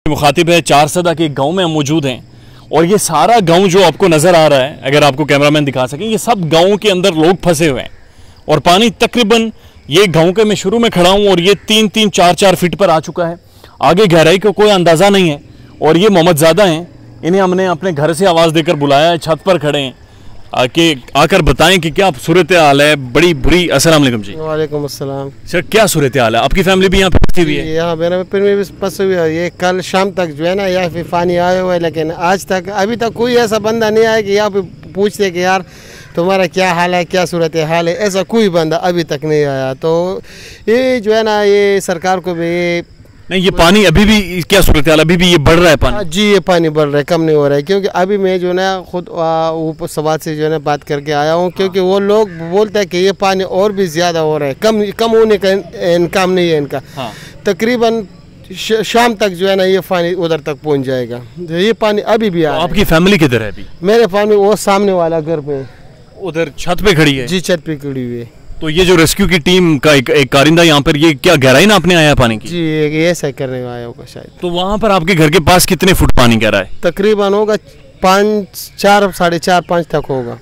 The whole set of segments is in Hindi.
मुखातिब है चारसदा के गांव में हम मौजूद हैं और ये सारा गांव जो आपको नज़र आ रहा है, अगर आपको कैमरामैन दिखा सकें, ये सब गांव के अंदर लोग फंसे हुए हैं और पानी तकरीबन ये गांव के मैं शुरू में खड़ा हूँ और ये 3-3, 4-4 फीट पर आ चुका है। आगे गहराई का कोई अंदाज़ा नहीं है। और ये मोहम्मद ज़ादा हैं, इन्हें हमने अपने घर से आवाज़ देकर बुलाया है, छत पर खड़े हैं कि आकर बताएं कि क्या सूरत हाल है। बड़ी बुरी। अस्सलाम वालेकुम जी। वालेकुम अस्सलाम। सर क्या सूरत हाल है? आपकी फैमिली भी यहाँ फंसी हुई है? यहाँ मेरे भी फंसी हुई है। ये कल शाम तक जो है ना यहाँ पे पानी आया हुआ है, लेकिन आज तक अभी तक कोई ऐसा बंदा नहीं आया कि यहाँ पे पूछते कि यार तुम्हारा क्या हाल है, क्या सूरत हाल है। ऐसा कोई बंदा अभी तक नहीं आया। तो ये जो है ना, ये सरकार को भी नहीं, ये पानी अभी भी क्या सूरत हाल, अभी भी ये बढ़ रहा है पानी? जी, ये पानी बढ़ रहा है, कम नहीं हो रहा है। क्योंकि अभी मैं जो है ना खुद ऊपर सवाल से जो है ना बात करके आया हूँ, क्योंकि वो लोग बोलते हैं कि ये पानी और भी ज़्यादा हो रहा है, कम होने का इनकाम नहीं है इनका। तकरीबन शाम तक जो है ना ये पानी उधर तक पहुँच जाएगा। तो ये पानी अभी भी आ रहा है। आपकी फैमिली किधर है अभी? मेरे फैमिली वो सामने वाला घर पे, उधर छत पे खड़ी है। जी, छत पे खड़ी हुई है। तो ये जो रेस्क्यू की टीम का एक कारिंदा यहाँ पर, ये क्या गहराई ना आपने आया पानी की? जी, ये ऐसा करने आया होगा शायद। तो वहाँ पर आपके घर के पास कितने फुट पानी गहरा है? तकरीबन होगा 5-4, 4.5-5 तक होगा।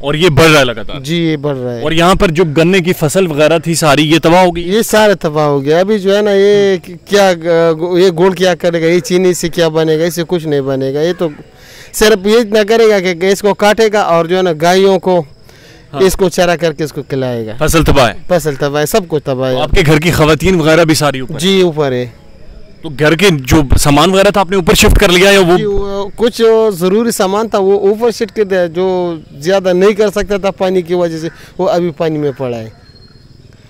और ये बढ़ रहा है लगातार? जी, ये बढ़ रहा है। और यहाँ पर जो गन्ने की फसल वगैरह थी सारी, ये तबाह हो गई? ये सारे तबाह हो गया। अभी जो है ना ये क्या, ये गुड़ क्या करेगा, ये चीनी से क्या बनेगा? इससे कुछ नहीं बनेगा। ये तो सिर्फ ये इतना करेगा कि इसको काटेगा और जो है ना गायों को इसको चरा करके इसको खिलाएगा। फसल तबाह है? फसल तबाह है, सब कुछ तबाह है। आपके घर की खवातीन वगैरह भी सारी ऊपर? जी, ऊपर है। तो घर के जो सामान वगैरह था आपने ऊपर शिफ्ट कर लिया या वो कुछ जरूरी सामान था वो ऊपर शिफ्ट कर दिया, जो ज्यादा नहीं कर सकता था पानी की वजह से, वो अभी पानी में पड़ा है।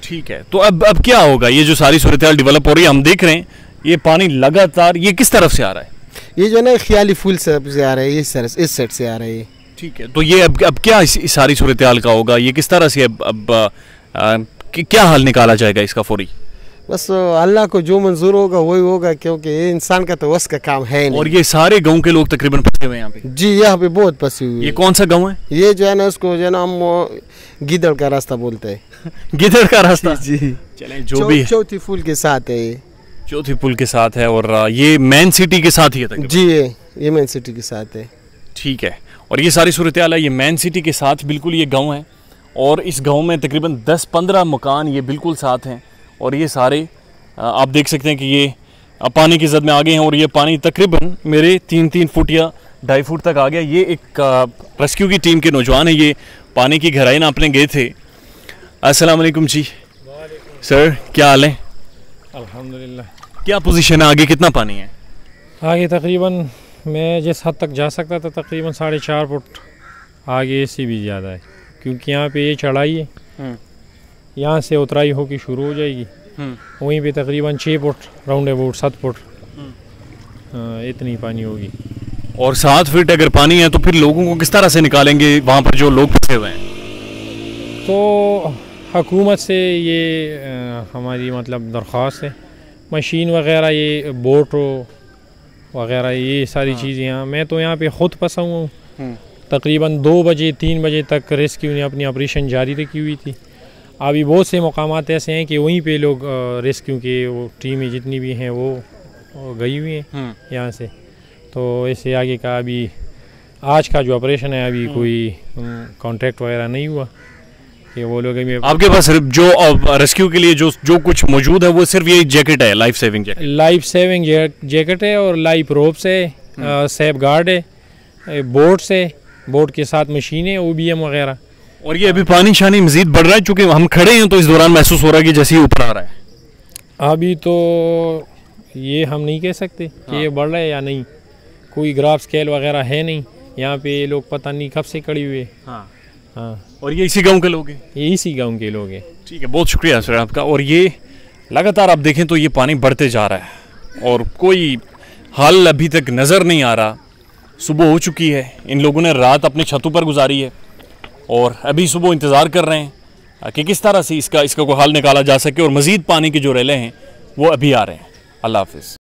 ठीक है, तो अब क्या होगा? ये जो सारी सूरत हाल डेवलप हो रही है, हम देख रहे हैं ये पानी लगातार, ये किस तरफ से आ रहा है? ये जो है ना ख्याली फूल से आ रहा है, इस साइड से आ रहा है। ठीक है, तो ये अब क्या इस सारी सूरत हाल का होगा? ये किस तरह से अब क्या हल निकाला जाएगा इसका फौरी? बस अल्लाह को जो मंजूर होगा वही होगा, क्योंकि ये इंसान का तो बस का काम है नहीं। और ये सारे गांव के लोग तकरीबन फंसे हुए हैं यहाँ पे? जी, यहाँ पे बहुत फंसे हुए। ये कौन सा गांव है? ये जो है ना उसको जो है ना हम गिदड़ का रास्ता बोलते हैं। गिदड़ का रास्ता? जी। चले जो भी, चौथी पुल के साथ है ये। चौथी पुल के साथ है और ये मेन सिटी के साथ ही है? जी, ये मेन सिटी के साथ है। ठीक है, और ये सारी सूरत हाल है, ये मेन सिटी के साथ बिल्कुल ये गांव है और इस गांव में तकरीबन 10-15 मकान ये बिल्कुल साथ हैं और ये सारे आप देख सकते हैं कि ये पानी की जद में आ गए हैं और ये पानी तकरीबन मेरे 3-3 फुट या 2.5 फुट तक आ गया। ये एक रेस्क्यू की टीम के नौजवान है, ये पानी की गहराई नापने गए थे। अस्सलाम वालेकुम जी। सर क्या हाल है? अल्हम्दुलिल्लाह। क्या पोजीशन है? आगे कितना पानी है? आगे तकरीबन मैं जिस हद तक जा सकता था तकरीबन 4.5 फुट आगे से भी ज़्यादा है, क्योंकि यहाँ पे ये चढ़ाई है, यहाँ से उतराई होकर शुरू हो जाएगी। वहीं पे तकरीबन 6 फुट राउंड अबाउट 7 फुट इतनी पानी होगी। और 7 फीट अगर पानी है तो फिर लोगों को किस तरह से निकालेंगे वहाँ पर जो लोग फंसे हुए हैं? तो हुकूमत से ये हमारी मतलब दरख्वास्त है, मशीन वगैरह, ये बोट वगैरह, ये सारी चीज़ें। यहाँ मैं तो यहाँ पे ख़ुद फंसा हूँ। तकरीबन 2 बजे 3 बजे तक रेस्क्यू ने अपनी ऑपरेशन जारी रखी हुई थी। अभी बहुत से मकामात ऐसे हैं कि वहीं पे लोग रेस्क्यू के वो टीमें जितनी भी हैं वो गई हुई हैं यहाँ से। तो इससे आगे का अभी आज का जो ऑपरेशन है अभी कोई कॉन्ट्रैक्ट वगैरह नहीं हुआ कि वो लोग अभी। आपके पास जो रेस्क्यू के लिए जो कुछ मौजूद है वो सिर्फ ये जैकेट है, लाइफ सेविंग जैकेट है और लाइफ रोप्स है, सेफ गार्ड है, बोट के साथ मशीनें, OBM वगैरह। और ये अभी पानी शानी मजीद बढ़ रहा है, चूँकि हम खड़े हैं तो इस दौरान महसूस हो रहा है कि जैसे ही ऊपर आ रहा है। अभी तो ये हम नहीं कह सकते कि ये बढ़ रहा है या नहीं, कोई ग्राफ स्केल वगैरह है नहीं यहाँ पे। लोग पता नहीं कब से खड़े हुए। हाँ। और ये इसी गांव के लोग हैं? ये इसी गांव के लोग हैं। ठीक है, बहुत शुक्रिया सर आपका। और ये लगातार आप देखें तो ये पानी बढ़ते जा रहा है और कोई हल अभी तक नज़र नहीं आ रहा। सुबह हो चुकी है, इन लोगों ने रात अपने छतों पर गुजारी है और अभी सुबह इंतज़ार कर रहे हैं कि किस तरह से इसका कोई हल निकाला जा सके और मज़ीद पानी के जो रेले हैं वो अभी आ रहे हैं। अल्लाह हाफ़िज़।